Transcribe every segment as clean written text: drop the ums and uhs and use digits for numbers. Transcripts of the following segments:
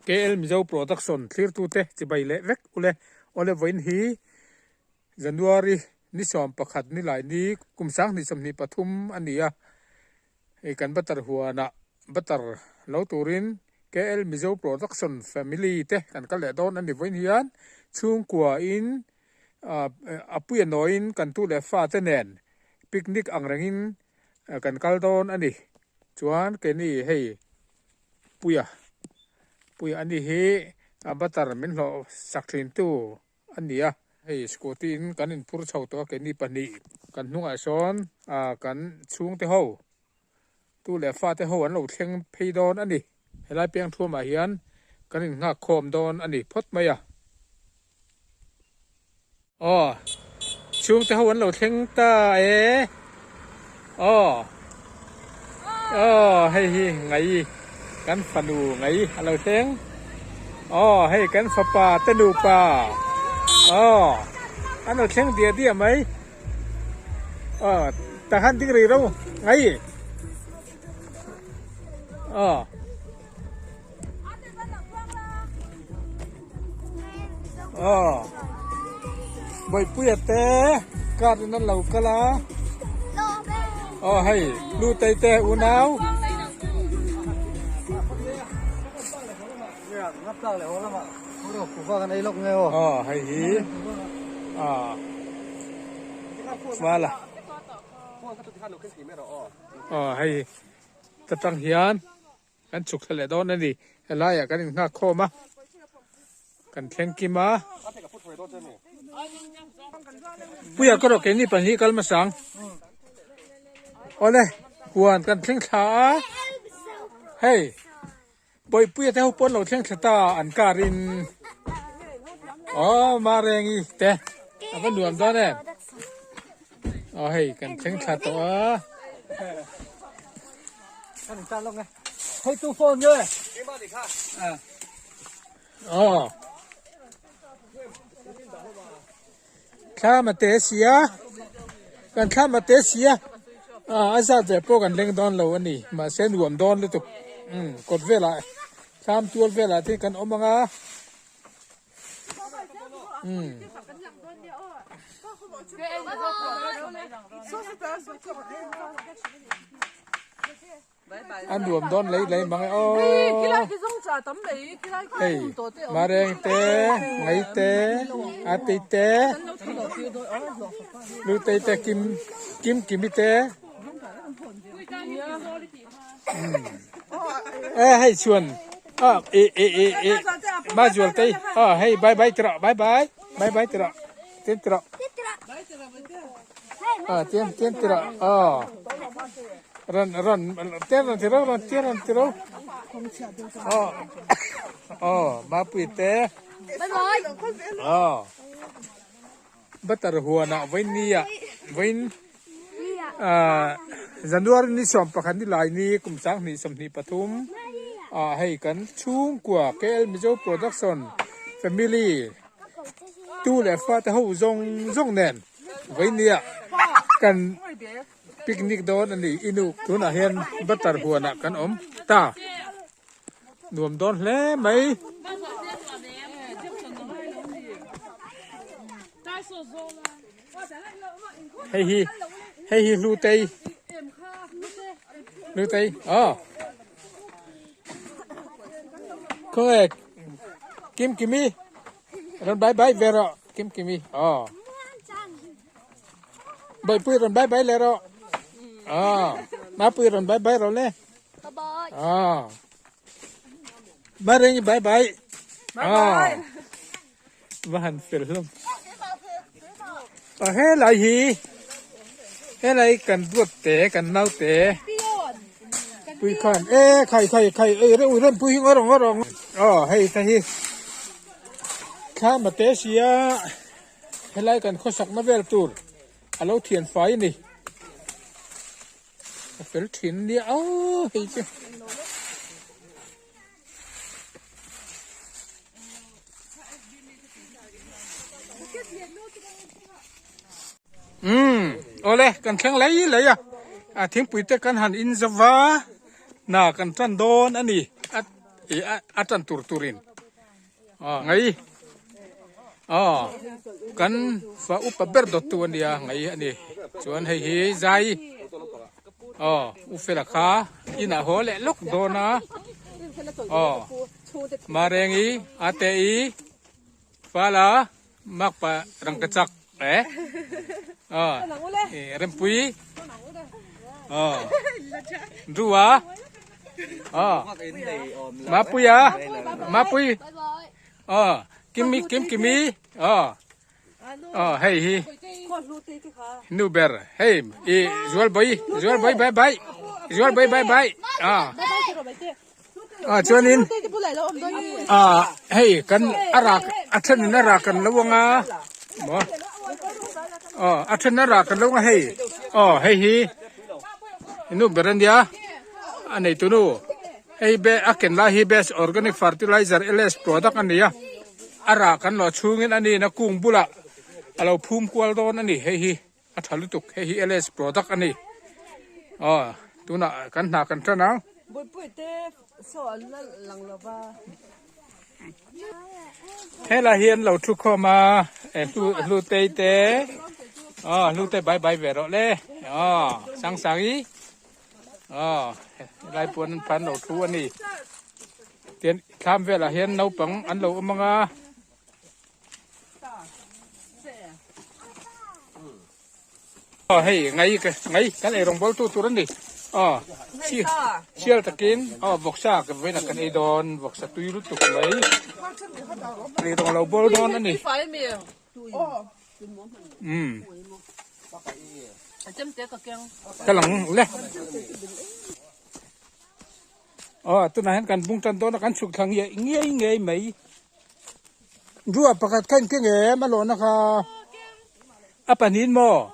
KL Mizo Production clear tu te chibai le vek ole voin hi January ni som pakhat ni lai ni kumsang ni samni pathum ania e kan batar huana batar lo turin KL Mizo Production family te kan kal le don ani voin hian chung kwa in apuya noin kan tu le fa te nen picnic angrangin kan kal don ani chuan ke ni hei puya ani hi abatar min lo sakrin tu ania hei scootin kan in phur chho to ke ni pani kan hnunga sawn kan chung te ho tu le fa te ho an lo thleng phei don ani helai peng thuma hian kan in nga khom don ani phot maya chung te ho an lo thleng ta hei hi ngai kan fanu ngai alo thleng hei kan fa pa tanu pa an lo thleng dia mai ta han ding ri ro ngai boi puya te kar nan lo kala hei lu tai te unau ngắp ra lại lắm ạ. Ôi cụ qua cái này lốc nghe ô. Hay hí. Vâng. Hay. Tập tăng hiền. Kan chụp lại đó này đi. Lại à kan ngã khô mà. Kan khen kim mà. Bây giờ có được cái này phần hi kalma sang. Ole, huan kan khen khá. Hey. Boi puya te hupon lo thleng thata an karin ma rengi te apa nuam da ne hei kan thleng thata Kan ta lốc nghe. Thôi tu phone rồi. kha ma te sia kan kha ma te sia asa je po kan leng don lo ani ma sen nuam don le tu kot vela tham tuol vela thì kan omanga anh đuổi đón lấy bằng hey mà đen té ngày té tê té lưu tê té kim té hay chuồn ma chuồn tê hay bye tira tiên tira tiên tira ran tira ma pi té batar huana vainia vain January ni som pakhan ni lai ni kumsang ni samni pathum hei kan chung kwa KL Mizo Production family tu le fa te ho zong nen vainia kan picnic don ani inu tuna hian batar huana kan ta nuam don hle mai hei hi lu tei không hề kim kimi rồi bye về rồi kim kimi bye pui rồi bye lên rồi má pui rồi bye rồi nè má đây bye và hành phiền luôn hết lại gì hết lại cần vuốt té cần nấu té pui khan khai ren pui ngorong hay tahi kha ma te sia helai kan khosak na vel tur alo thian fai ni fel thin ni hei che ole kan thang lấy à tiếng pui te kan han in zawa na kan tran don ani i atan turin ngai kan fa upa ber dot tu ania ngai ani chuan hei hi zai u fela kha ina hole lok dona marengi ate i fala makpa rangkacak rempui dua mapui kimi hey hi nu ber hey jual boy bye bye chuanin hey kan arak athan nara kan lawanga mo athan nara kan lawanga hey hey hi nu berandia anei tunu hey be aken la hi best organic fertilizer ls product ania ara kan lo chungin ani na kung bula alo phum kwal don ani hei hi athalutuk hei hi ls product ani tuna kan na kan thana buipuite so langlova hela hian lo thu khoma lu tei te lu te bye bye vero le sang sangi lai puan pan lo thu ani tiền tham về là hiền nấu bằng ăn lẩu manga hey ngay cái này rong bol tu rắn đi chiêu takin vok sa cái với là cái này đòn vok sa tui rút tục lấy này rong lẩu bol đòn anh đi cái lằng lẹ tôi nói kan bung tan to na kan suk thang ye nge mai rua pakat kan ke nge ma lo na kha apanin mo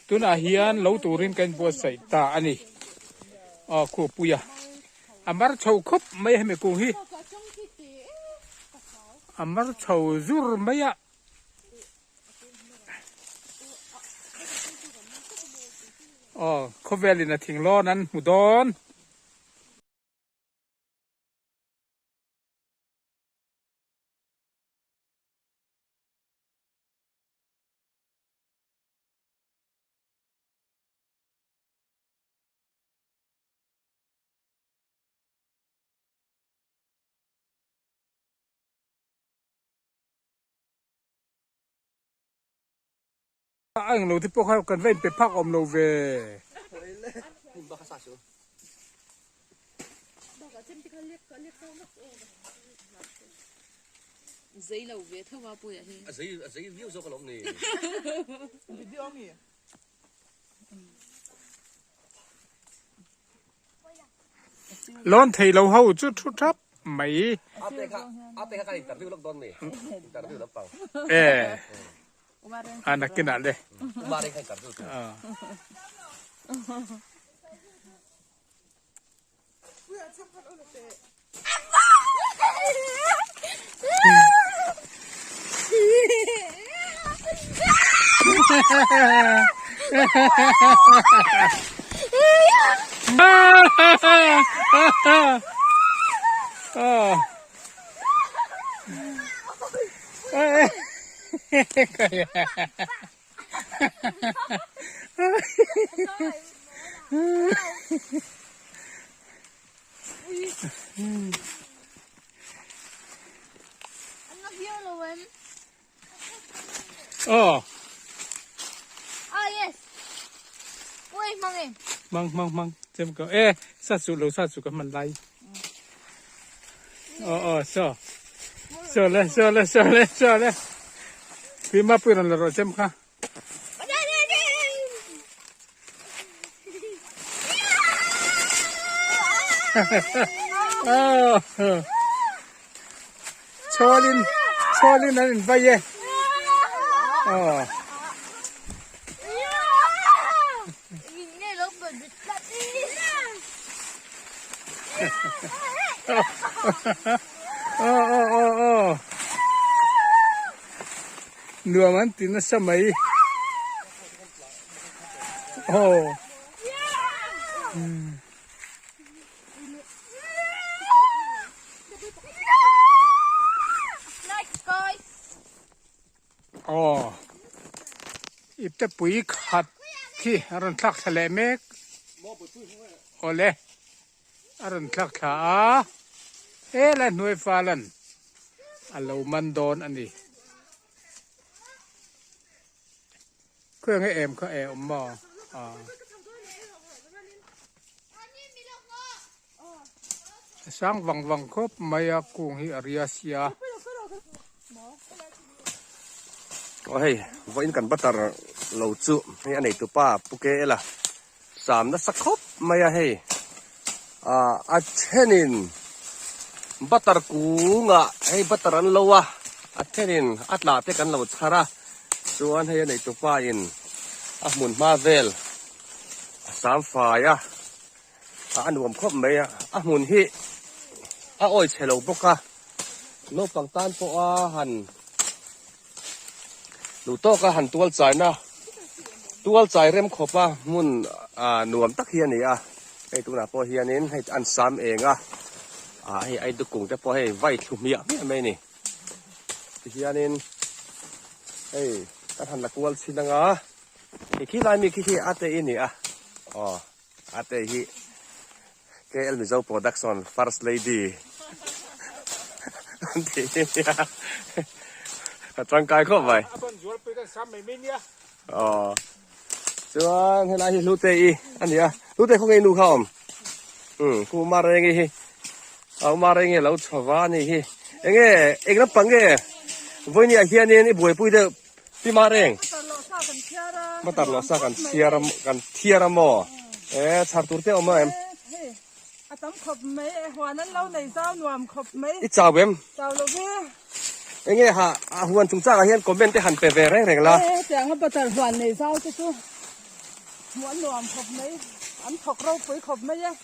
tu na hian lo turin kan bo sai ta ani ko puya amar chau khop mai he me ku hi amar chau zur mayaเขาเวลินะทิ้งล้อนั้นหูดอนอังเราที่พวกเขากันเว้นไปพักอมเราเวgiấy lẩu về thơm vào bùi à giấy viu sao cái lồng này lon thầy lâu hậu chút chút thấp mấy ate ka interview lok don ni interview lok pang anak kenal deh umare ka interview yes ui mang em mang xem có sát sụt cái mình lấy so le vì mà pui là rồi xem ha cho lên là lên vay ye nửa món tí nó sao mấy อ๋ออีแต่ปุ๋ยขัดที่รันทักทะเลเมกโอเล่รันทักขาเอ๊ะแล้วหน่วยฟ้าลันอันเรามันโดนอันนี้เครื่องให้เอ็มเขาเอ็มมออ่าสร้างวังครบมายากุงฮิอาริยาเซีย โอ้ยวันนี้กันบัตรเราจุให้อันไหนตัวป้าปุกเกล่ะสามนัดสักครบไม่ให้อาเชนินบัตรกูงะให้บัตรอันเราอะอาเชนินอัตลาเตกันเราชาระส่วนให้อันไหนตัวป้าอินหมุนมาเวลสามฝ่ายอันรวมครบไหมหมุนฮิโอ้ยเชลบุกะโนปังตันตัวหันลูโต้ก็หันตัวใจนะตัวใจเริ่มขบมุนหนวมตักเฮียนี่ให้ตัวน่ะพอเฮียนี้ให้อันซ้ำเองให้ไอ้ตุกุงจะพอให้ไว้ถุเมียไม่นี่เฮียนี้ให้ก็หันละกวลสินะอีกขี้ลายมีขี้อาเตอินี่อ๋ออาเตฮิKL Mizo Production First Lady อันที่ร่างกายเข้าไปอ๋อส่วนให้ลายลูเตอีอันนี้ลูเตเขาเองดูเขากูมาเรื่องนี้เอามาเรื่องนี้เราชอบว่านี่เองเองนับปังวันนี้เฮียนี่บุยปุยเด้อพี่มาเรื่องมาตัดล้อซากันเทียร์มอชาร์ตูเตอร์มาอาตำขบไหมหัวนั้นเราในเจ้าหนวมขบไหมอีเจ้าเบมเจ้าลูกเอ้ยฮะหัวจุงจ้าเฮียนคอมเมนต์ที่หันไปเวรเร่งละเสียงว่าประจันหัวในเจ้าจะสู้หัวหนวมขบไหมอันถกเราปุ๋ยขบไหมยัง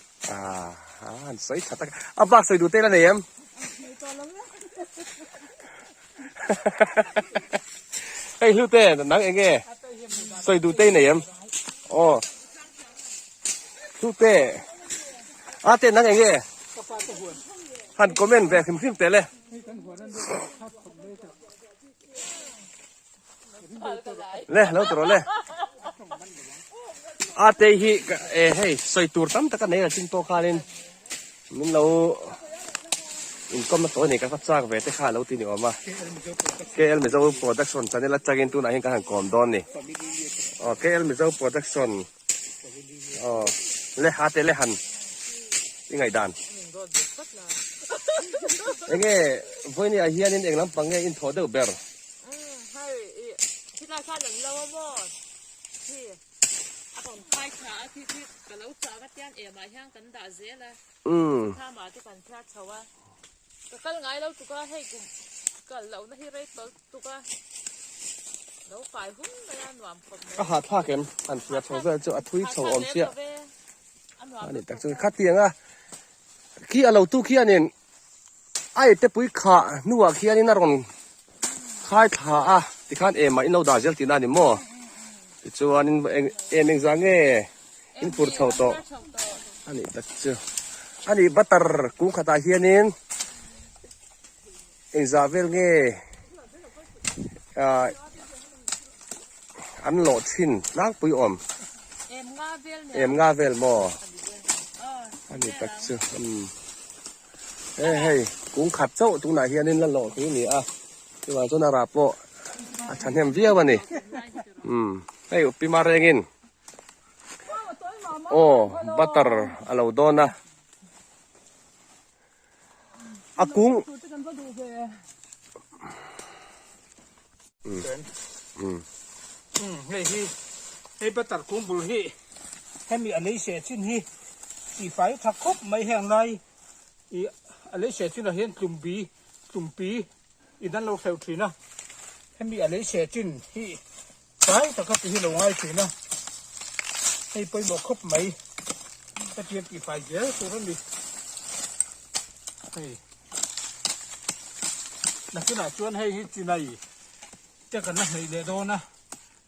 อันสวยชัดบักสวยดูเต้ละเนี่ยเฮ้ยลูเต้นังเองสวยดูเต้เนี่ยโอ้ลูเต้เต้นังเองหันคอมเมนต์แบบขึ้นเต้เลยแล้วตัวเลยเตหิให้สวยตัวตั้มตะกันเนี่ยสิงโตคารินมันเราอินก็มาตัวนี้ก็พัฒนาเวทีข้าเราตีนี่ออกมาKL Mizo Production จะนี่ละจากินตัวไหนกันหันก่อนดอนนี่KL Mizo Production เล่หาเตเล่หันยังไงดันเองวันนี้เฮียนี่เองลำปังอินโทเดอร์เบอร์ให้ที่ราคาหนึ่งเราว่าที่ผมไปขาที่กันแล้วจ้าก็เตี้ยนมาแห้งกันด่าเสียเลยถ้ามาที่กันพลาดเขาว่าก็ไงเราตุกให้กูก็เราในที่ไรตุกเราฝ่ายหุ้นไม่อันหวานผมก็หาท่าเข็มอันเสียชงจะทุยชงอมเสียอันนี้แต่ซึ่งคัดเตียงขี้เราตู้ขี้นี่ไอ้เตปุยขาหนัวขี้นี่น่ารอนคายขาที่ข้านมาอินเอาดาเจลตีน่านี่มั่วจวนเองจังอินพูดชาวโตอันนี้ตัดเจออันนี้บัตรกุ้งขตาเฮียนินเองจะเวลอันโหลดชินล้างปุยอมเอ็มงาเวลมั่วอันนี้ตัดเจอเฮ้ยกุ้งขัดเจ้าตรงไหนเฮียนินละโหลดตรงนี้ที่ว่าจนอาราโปฉันเห็นเบี้ยวันนี้เฮ้ยปีมาเร่งินโอ้บัตรอะไรโดนนะกุ้งเฮ้ยบัตรกุ้งบุลฮีให้มีอะไรเสียชิ้นฮีสีไฟทักคบไม่แห้งไรอะไรเสียชิ้นเราเห็นกลุ่มปีอีนั้นเราเซลล์ทีนะให้มีอะไรเสียชิ้นที่ใช่แต่ก็ตีเราง่ายทีนะให้ไปบอกคบไหมตะเกียบกี่ไฟเยอะตัวนั้นดิเฮ้ยนักขณะชวนให้ที่ไหนจะกันนะให้เดือดนะ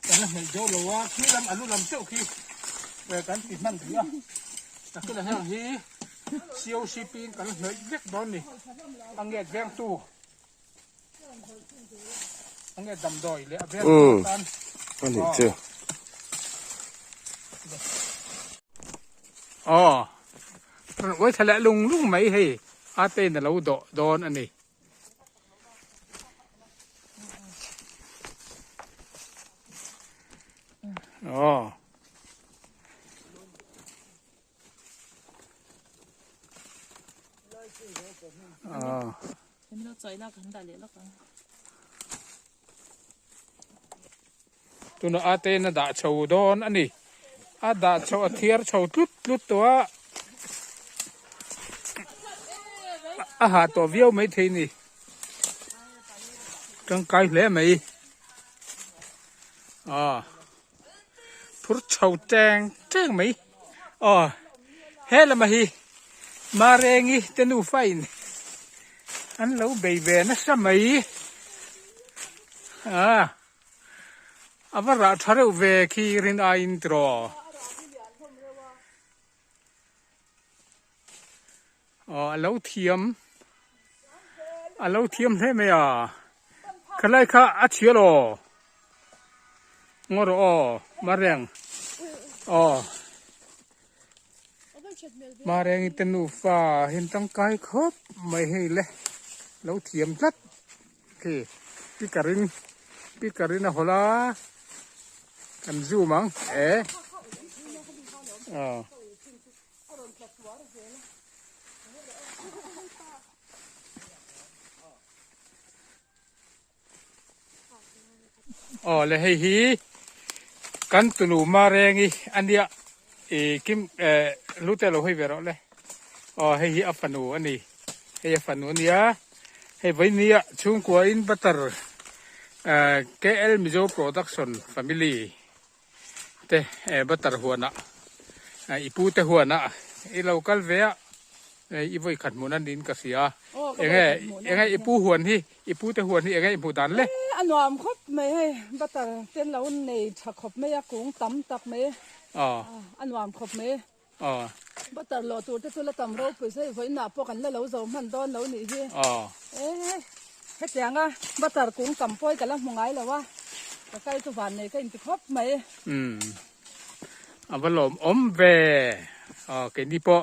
กันนะให้โจโลวะที่ลำอนุลำเจ้าขี้เวกันติดมันถือนักขณะให้ฮีเซียวซีปีนกันเลยเล็กดอนนี่อังเกตแวงตู้ ông nghe đầm đồi lẽ biết tan anh hiểu chưa với thằng lẽ lùng lúc mấy hay tên là lâu độ đòn anh này em nó chơi nó cũng đại liệt lắm tụi nó tên là đã chầu đòn anh này đã chầu thier chầu lútตัวหาตัวเวียวไม่ทีนี่จังไกลเลยไหมทุรชาวแจงไหมเฮ้ละมาฮีมาเรงอีเตนูไฟน์อันเราเบยเวนะสมัยอาว่าเราทารุเวคีรินอาอินทรเราเทียมเราเทียมได้ไหมใครข้าอัจฉริยะงอรมาเรงมาเรงอินนูฟ้าเห็นตั้งกายครบไม่ให้เลยเราเทียมจัดโอเคพี่การินนะฮอลากันจูมั้งเลยให้ฮีกันตุนูมาแรงอีอันเดียกิมรู้แต่เราให้เวรเลยให้ฮีอัฟนูอันนี้ให้อัฟนูอันนี้ให้ไว้เนี่ยช่วงกว่าอินบัตรKL Mizo Production Family เตบัตรหัวน่ะอีปูเตหัวน่ะเราก็เวะอีไว้ขัดมุนันดินกษีเองไงอีปูหัวนี่อีปูเตหัวนี่เองไงอีปูดันเลยอันวามครบไม่ให้บัตรเต้นเราในถักครบไม่ยากกุ้งตั้มตักไม่อันวามครบไม่บัตรหล่อตัวที่ตัวละตั้มเราไปใช้ไฟหน้าพวกกันแล้วเราจะมันดอนเราหนีที่ให้เสียงบัตรกุ้งตั้มปอยกันแล้วมองไงแล้ววะใกล้สุวรรณนี่ก็อินทครบไหมอันว่าหลอมเวเกินที่ปอ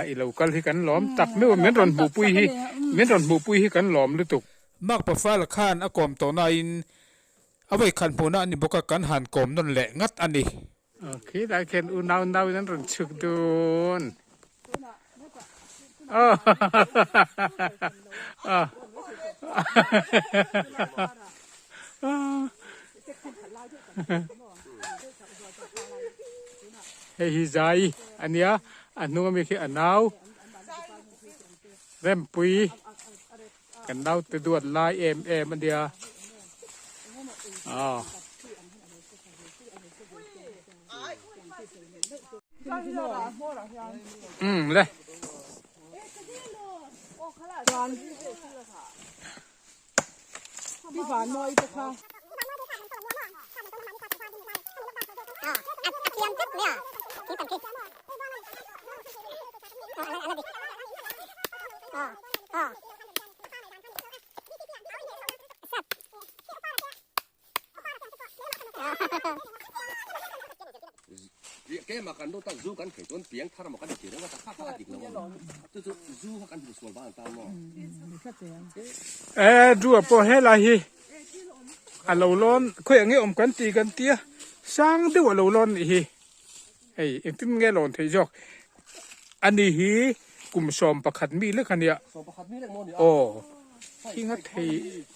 อีเราก็ที่กันหลอมตักไม่ว่าเหมือนรอนหมูปุยที่กันหลอมหรือตุกมากประฟ้าละข้านอากอมตัวนายเอาไว้ขันปูนะนี่บอกกันหันกอมนั่นแหละงัดอันนี้โอเคได้เข็นอุณาวนั้นรอนชุกดูนเฮ้ยใจอันเนี้ยอันนู้นมีแค่อันนาวเริ่มปุยกันนาวตัวดวดลายมันเดียเลยพี่ฝานน้อยจะค่ะเทียมจุดเนี่ยที่ตังค์cái mà cần đâu ta du cần phải tuân tiếng thà mà cần chỉ nó ta khác khác đỉnh nó tu du cần phải sửa bàn tao mà du à po hết là hi lâu lon khơi nghe om cần tia sang đâu lâu lon hi hey em tin nghe lon thấy jok anh đi hi cùng xóm bạc khát mi lứa khăn nhỉ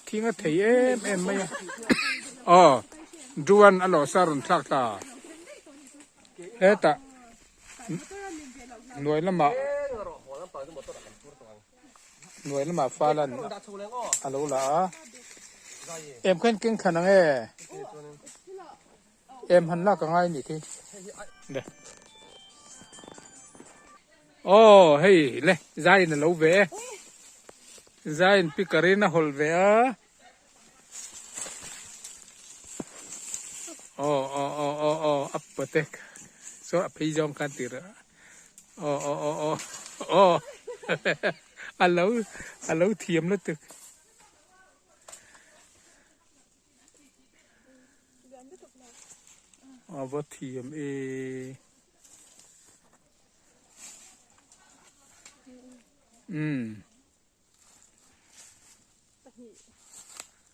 khi ngắt thấy em mày duan alo sarun thak ta eta nuôi lắm mà pha lần alo là em khen kinh khả năng em hắn là cái ngay nhỉ thì đây hey le zai na lâu về zai pikarina hol về apotek so apijom kan tira alo thiêm nó thực ว่าทีมเอ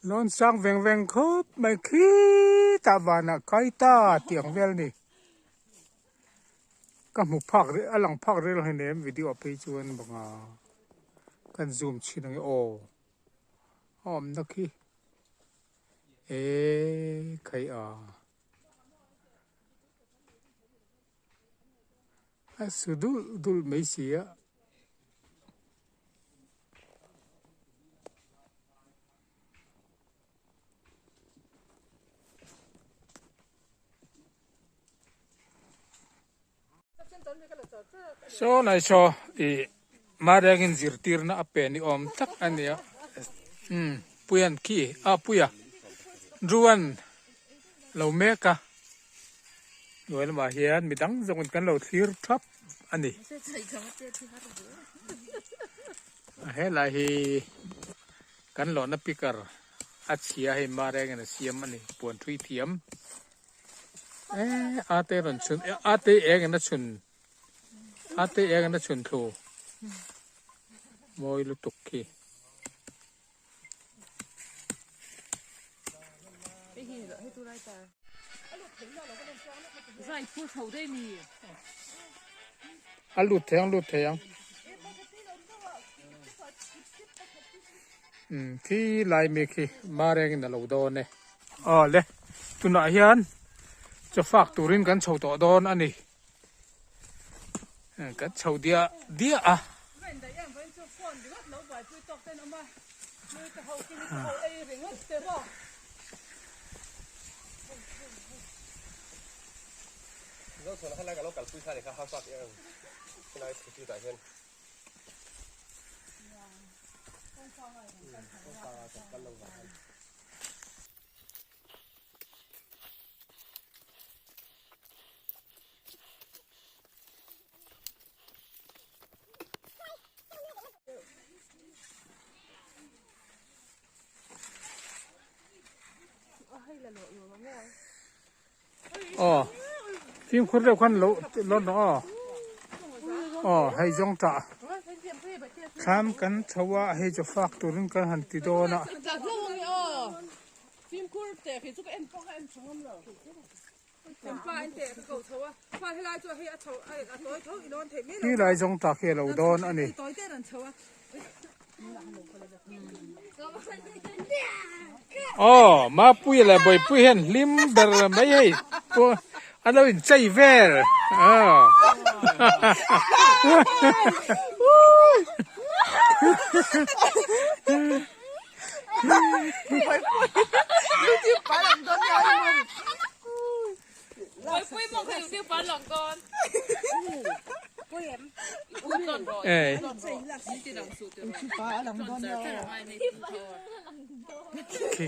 ลอนสังเวงเวงครบไม่ขี้ตาบานะไกตาเตียงเวลนี่ก็หมุพักเรื่องหลังพักเรื่องให้เนมวิดีโอไปชวนบังอากันซูมชินังโอหอมนักขี้ใครสุดุลไม่เสียโซนายโซมาเรียกินจิรตีร์นะอเปนิอมทักอันเนี้ยปุยันขี้ปุยรวนเราเมกะหน่วยละมาเฮียนมีดังจงกันเราทีร์ทับอันนี้เฮ้ยลาฮีกันหล่อนับพิการอัดเสียให้มาเรียกันเสียมอันนี้ปวนทุยเทียมอาเตรันชุนอาเตเองนะชุนอาเตเองนะชุนโถมอยลุตุกขี้ใส่พูดเขาได้มีลุดแทงที่ลายเมฆมาเรงนั่นเราโดนเนี่ยเลยตุนอาเฮียนจะฝากตุรินกันชาวต่อโดนอันนี้กันชาวเดียเราส่วนข้างล่างกับเรากับผู้ชายเนี่ยเขาสักอย่างนายผู้ชายเช่นฟิล์มคนเดียวกันรถให้จงจ่าข้ามกันชาวะให้จะฝากตัวนึงกันหันติดโดนะฟิล์มคุณแต่คือสุกเอ็นปอกเอ็นชงเลยฟ้าเอ็นแต่เขาชาวะฟ้าให้ลายตัวให้ชาวตัวเขาอีนอนเทมินี่ลายจงจ่าเขเราโดนอันนี้ตัวเต้นชาวะมาปุยละบ่อยปุยเห็นลิมเบอร์ไม่ให้ตัวอันนั้นใจเวรปุ้ยมองอยู่ที่ฟันหลงก่อน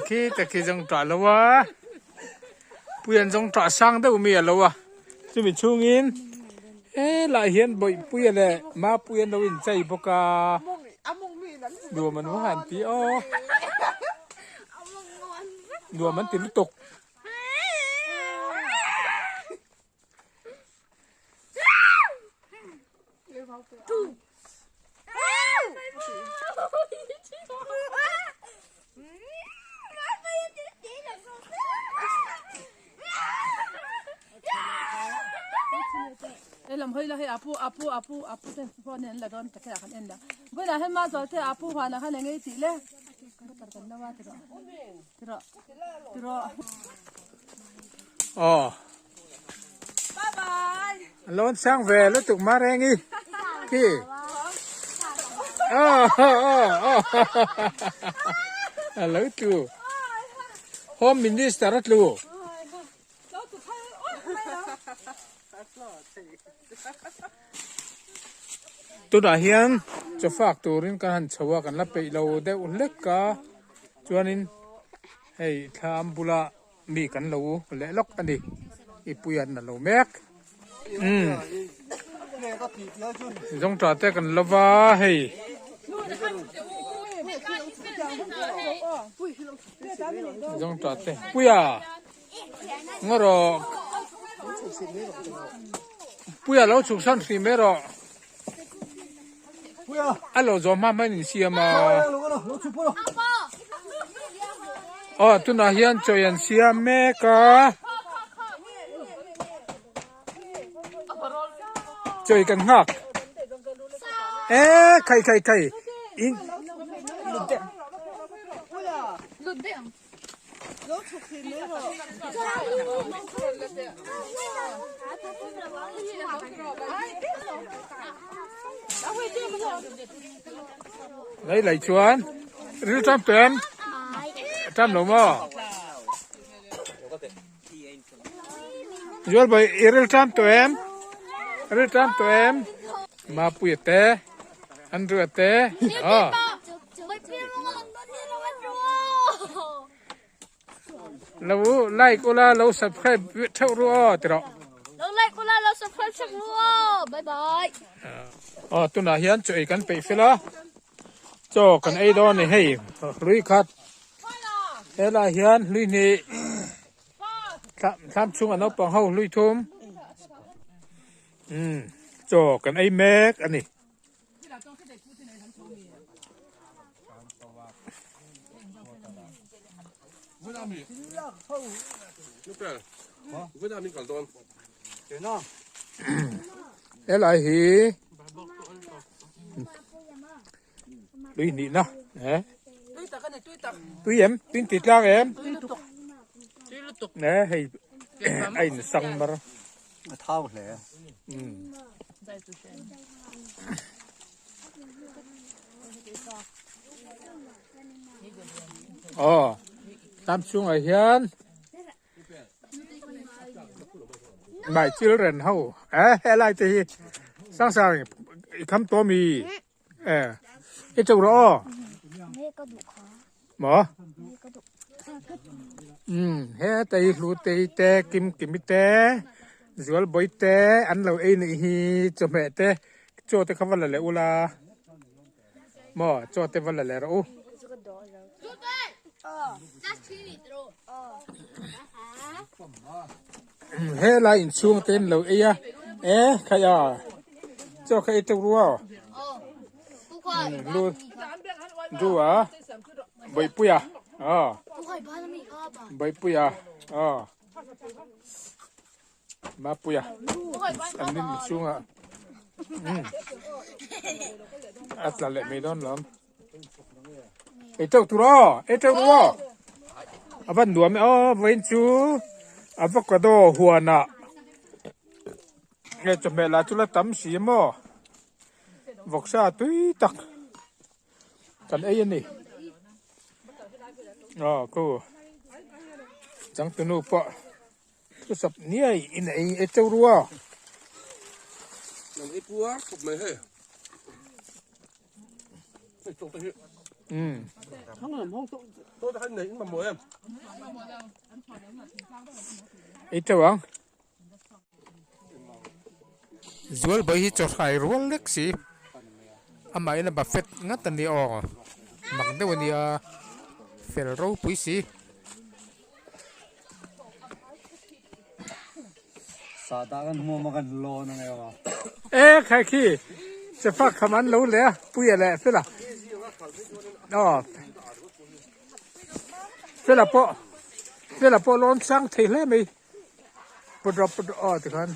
ขี้แต่ขี้จงจ่าแล้ววะเปลี่ยนจงจ่าสร้างได้อุมีแล้ววะจะมีช่วงอินหลายเห็นบ่อยเปลี่ยนเลยมาเปลี่ยนเราอินใจปกาดูมันว่าหันตีดูมันติดตกลำเฮ้ยละให้อาปูเต้นพอเนี่ยละโดนตะแคงขันเอ็นละเวลาให้มาจอดเทอาปูหันขันยังไงตีเลยตัดกันนะว่าติรบ๊ายบายล้นสร้างแวแล้วตุกมาแรงอีพี่แล้วตัวโฮมมินิสตาร์ทลูตัวดาเฮียนจะฝากตัวรินกันชาวกันละไปเราได้อุเล็กกาจวนนินให้ทำบุระมีกันเราเละล็อกอันนี้อีปุยันนั่นเราแม็กจงจ่าแต่กันละว่าให้จงจ่าแต่ปุยางรอ ปุยเราสุกสันสีเมรอ 不要， อันเราจอมาไม่นิเสียมา 老个了，老出不了。 อ๋อตุนอาเฮียนจอยันเสียเมกะจอยกันหักใครอิน lấy chuan rư trăm tuyến trăm lỗ mò rồi bởi rư trăm tuyến mà bụi té ăn rửa té lâu like cô la lâu subscribe theo rồi đó Lâu like cô la lâu subscribe cho cô. Bye bye. tôi nói hiện chơiกันไปฟิละchoกันไอ้ดอนนี่ให้ลุยคัดเอลาเฮียนลุยนี่ทำช่วงอันนั้นปังเฮาลุยทุ่มจ่อกันไอ้แม็กอันนี้เอลาฮีลุยนี่นะตุยเอ็มตุยติดลากเอ็มเนี่ยให้ไอ้สั่งมา 掏来。อ๋อตามช่วงไอ้เฮียนไม่เชื่อเรนเฮาอะไรที่สร้างคำตัวมีไอ้เจ้ารอหมอเฮ้แต่รู้แต่กิมมิแต่จวลบ่อยแต่อันเราเองนี่จะแม่แต่โจแต่คำว่าอะไรอุลาหมอโจแต่ว่าอะไรเราเฮ้ลายช่วงเต้นเราใครอ่ะเจ้าใครเจ้ารู้รู้อ่ะใบปุยอ่ะใบปุยอ่ะมาปุยอ่ะอันนี้ช่วงอ่ะอัตลักษณ์ไม่โดนหรอกเจ้าตัวรอเจ้ารู้อาบันดัวไม่เว้นชูอาบักกระโดหัวน่ะจะเมล่าจุลตั้มสีมั้งวกซาตุยตักกันยันนี่กูจังตุนุปะทุสับเนี่ยอินเจ้ารัวนั่นไอ้ปัวกบไม่ให้จงไปที่ตัวท่านไหนมาหมวยไอ้เจ้าวังจวลไปที่จอดขายรัวเล็กสิอามาอินบัฟเฟตงั้นตันนี้มักเดี๋ยววันนี้เฟลรู้ปุยสิสาดากันมัวมากันโลนึงไงวะใครขี้จะฟักขมันรู้เลยปุยอะไรเฟล่ะเฟล่าพอร้อนสั่งเทเลยไหมปวดทุกคน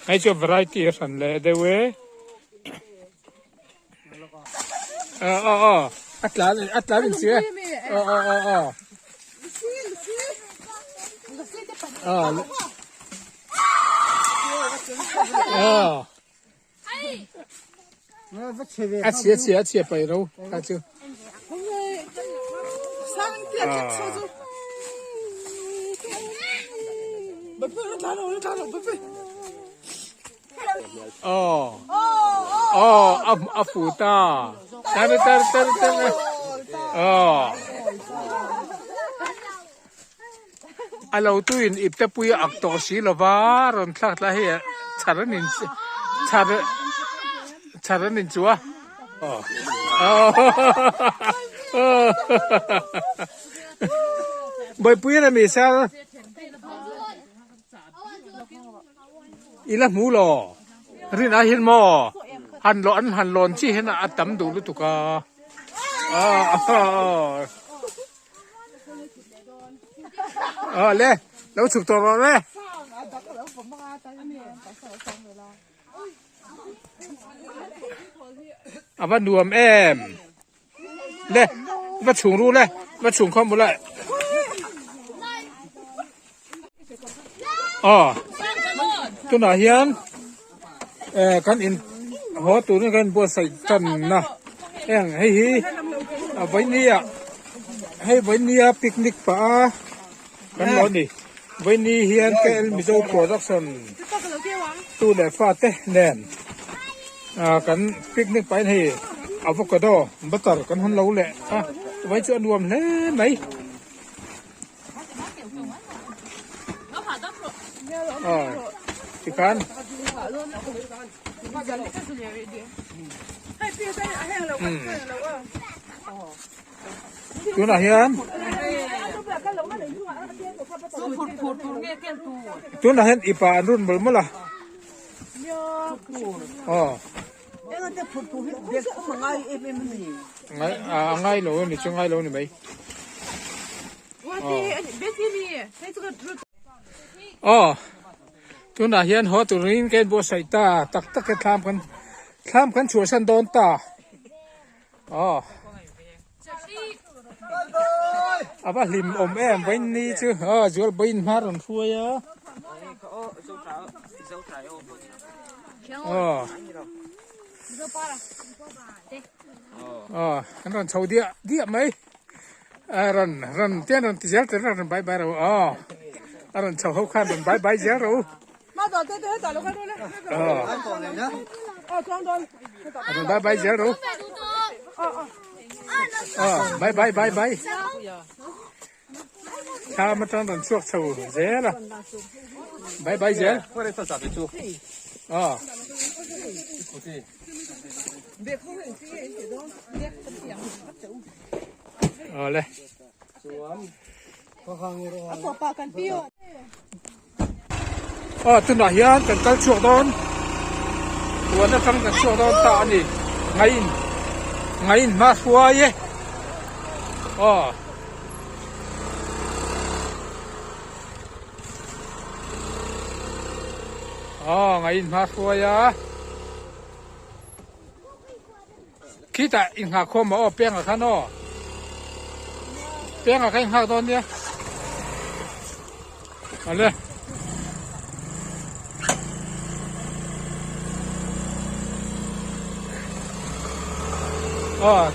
ให้ชอบ variety สันเลยเดี๋ยวอัตลาเป็นเสียอัดเสียไปเราอัดเสียอาฟูตาเตเราตุยนอิบตะปุยอักตอสีละวารอนทักละเฮียชาร์นินชาร์ charan in chua bơi pui là mi sao ila mu lo rin a hin mo han lon chi hen a tam du lu tu ka le lâu chụp tàu rồi đấy bắt nuông em le bắt chuồng luôn le bắt chuồng không một lại tôi nói hiền con in hóa tụi nó con bùa sậy trần nè em hay với nia hay với nia picnic pa kan lo ni với ni hiền cái mizo production tu để pha te nen kan picnic pa này avocado butter kan hon lâu lệ với chỗ nuông thế mấy thì kan tôi nói hiền tôi nói hiền ipa run bol mala ngay lâu này chưa ngay lâu này mấy tôi nói hiền họ tụi nó cái bộ sấy ta tắc cái tham kan chùa san đón ta bà lim em với ni chứ rồi bên mắt còn phui á anh còn sầu địa mấy rần tiền rần tí rần rần bye bye rồi rần sầu hậu khăn rần bye bye rần rồi bye bye rần rồi bye bye cha mà trong đàn chuột sầu dễ là bye dễ lên tôi nói hiền cần cái chuột đón muốn nó tăng cái chuột đón ta đi ngay mà xua ye ngay mà xua ya kita in ha ko ma peng a khano peng a kai ha don ya ale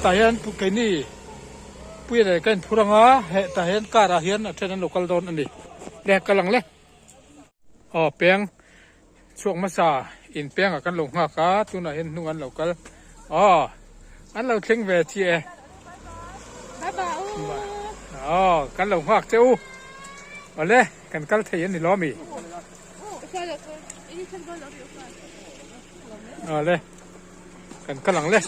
ta hian cái ni pui le kan phuranga he ta hian ka ra hian a then local don ani le kalang le peng chuak ma sa in peng a kan lo nga ka tu na hian nungan local anh lâu thinh về chị căn lồng hoặc châu ở đây cần căn thấy anh thì lo mì ở đây cần căn lồng lên